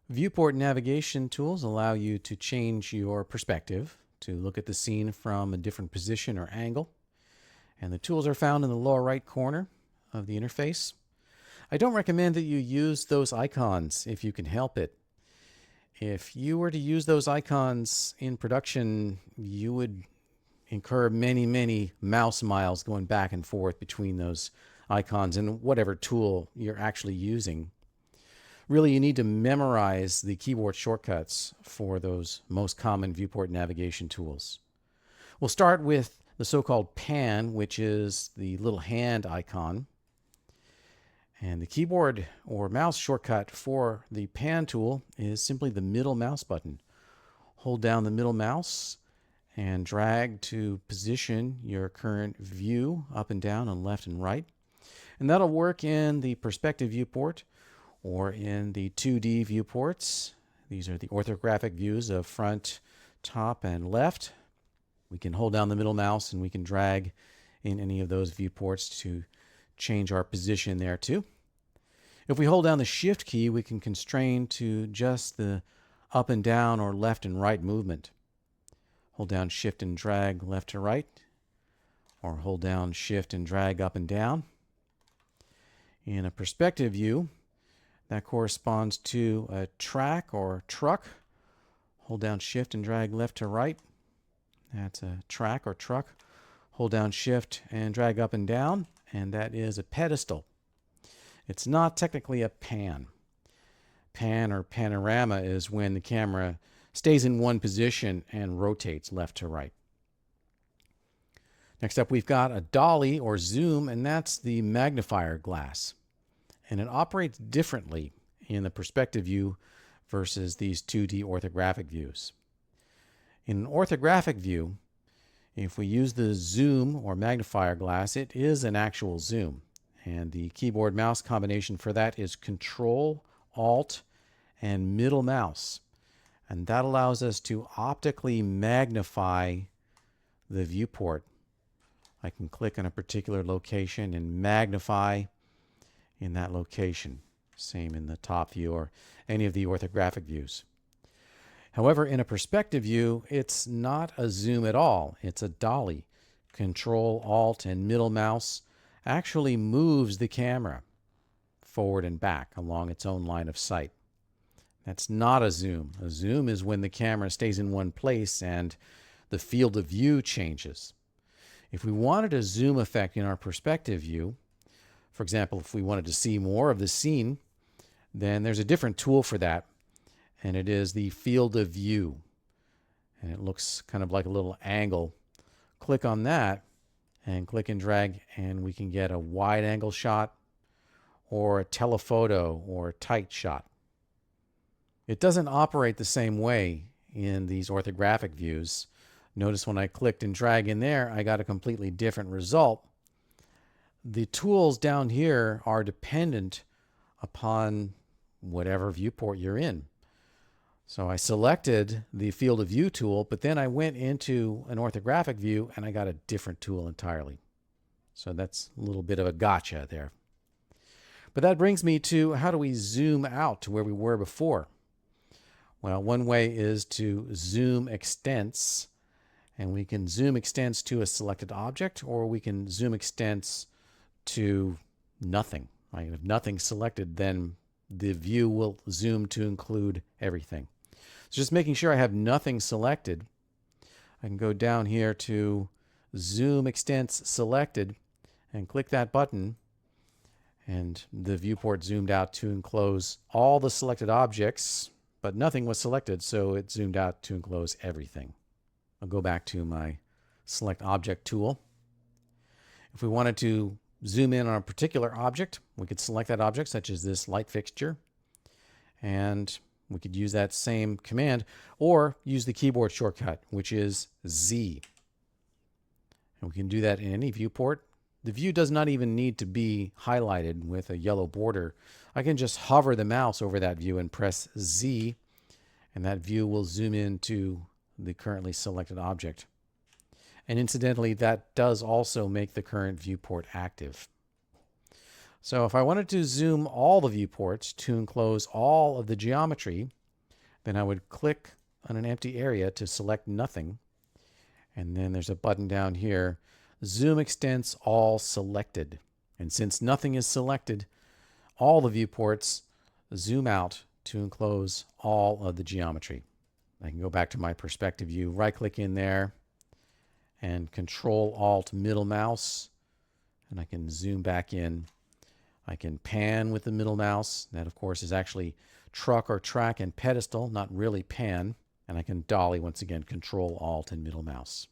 Viewport navigation tools allow you to change your perspective, to look at the scene from a different position or angle. And the tools are found in the lower right corner of the interface. I don't recommend that you use those icons if you can help it. If you were to use those icons in production, you would incur many mouse miles going back and forth between those icons and whatever tool you're actually using. Really, you need to memorize the keyboard shortcuts for those most common viewport navigation tools. We'll start with the so-called pan, which is the little hand icon. And the keyboard or mouse shortcut for the pan tool is simply the middle mouse button. Hold down the middle mouse and drag to position your current view up and down and left and right. And that'll work in the perspective viewport or in the 2D viewports. These are the orthographic views of front, top, and left. We can hold down the middle mouse and we can drag in any of those viewports to change our position there too. If we hold down the shift key, we can constrain to just the up and down or left and right movement. Hold down shift and drag left to right, or hold down shift and drag up and down. In a perspective view, that corresponds to a track or truck. Hold down shift and drag left to right. That's a track or truck. Hold down shift and drag up and down, and that is a pedestal. It's not technically a pan. Pan or panorama is when the camera stays in one position and rotates left to right. Next up, we've got a dolly or zoom, and that's the magnifier glass. And it operates differently in the perspective view versus these 2D orthographic views. In an orthographic view, if we use the zoom or magnifier glass, it is an actual zoom. And the keyboard mouse combination for that is Control, Alt, and middle mouse. And that allows us to optically magnify the viewport. I can click on a particular location and magnify in that location. Same in the top view or any of the orthographic views. However, in a perspective view, it's not a zoom at all. It's a dolly. Control, Alt, and middle mouse actually moves the camera forward and back along its own line of sight. That's not a zoom. A zoom is when the camera stays in one place and the field of view changes. If we wanted a zoom effect in our perspective view, for example, if we wanted to see more of the scene, then there's a different tool for that, and it is the field of view. And it looks kind of like a little angle. Click on that and click and drag, and we can get a wide angle shot or a telephoto or a tight shot. It doesn't operate the same way in these orthographic views. Notice when I clicked and drag in there, I got a completely different result. The tools down here are dependent upon whatever viewport you're in. So I selected the field of view tool, but then I went into an orthographic view and I got a different tool entirely. So that's a little bit of a gotcha there. But that brings me to how do we zoom out to where we were before? Well, one way is to zoom extents, and we can zoom extents to a selected object, or we can zoom extents to nothing. Right? If nothing's selected, then the view will zoom to include everything. So just making sure I have nothing selected, I can go down here to Zoom Extents Selected and click that button, and the viewport zoomed out to enclose all the selected objects, but nothing was selected, so it zoomed out to enclose everything. I'll go back to my Select Object tool. If we wanted to zoom in on a particular object, we could select that object, such as this light fixture, and we could use that same command or use the keyboard shortcut, which is Z. And we can do that in any viewport. The view does not even need to be highlighted with a yellow border. I can just hover the mouse over that view and press Z, and that view will zoom into the currently selected object. And incidentally, that does also make the current viewport active. So if I wanted to zoom all the viewports to enclose all of the geometry, then I would click on an empty area to select nothing. And then there's a button down here, Zoom Extents All Selected. And since nothing is selected, all the viewports zoom out to enclose all of the geometry. I can go back to my perspective view, right-click in there, and Control-Alt middle mouse, and I can zoom back in. I can pan with the middle mouse. That, of course, is actually truck or track and pedestal, not really pan. And I can dolly once again, Control-Alt and middle mouse.